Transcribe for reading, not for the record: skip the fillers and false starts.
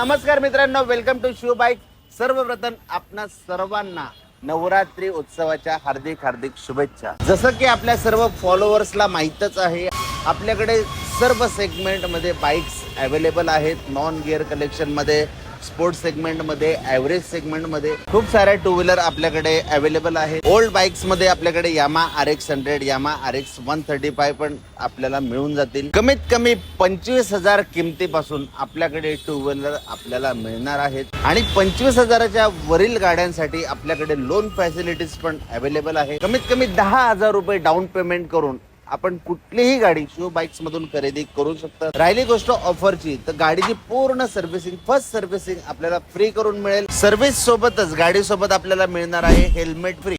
नमस्कार मित्रांनो, welcome to Shiv bike. सर्वप्रथम आपणा सर्वांना नवरात्री उत्सवाच्या हार्दिक हार्दिक शुभेच्छा. जसं की आपल्या सर्व फॉलोअर्सला माहीतच आहे, आपल्याकडे सर्व सेगमेंट मध्ये बाईक्स अवेलेबल आहेत. नॉन गिअर कलेक्शन मध्ये, स्पोर्ट्स सेगमेंट मध्ये, ॲव्हरेज सेगमेंट मध्ये खूप साऱ्या टू व्हीलर आपल्याकडे अवेलेबल आहेत. ओल्ड बाईक्स मध्ये आपल्याकडे यामा RX 100, यामा RX 135 पण आपल्याला मिळून जातील. कमीत कमी 25,000 किमतीपासून आपल्याकडे टू व्हीलर आपल्याला मिळणार आहेत आणि 25,000च्या वरील गाड्यांसाठी आपल्याकडे लोन फॅसिलिटीज पण अवेलेबल आहे. कमीत कमी 10,000 रुपये डाऊन पेमेंट करून आपण कुठलीही गाडी शिव बाईक्स मधून खरेदी करू शकता. राहिली गोष्ट ऑफरची, तर गाडीची पूर्ण सर्व्हिसिंग, फर्स्ट सर्व्हिसिंग आपल्याला फ्री करून मिळेल. सर्व्हिस सोबतच गाडी सोबत आपल्याला मिळणार आहे हेल्मेट फ्री.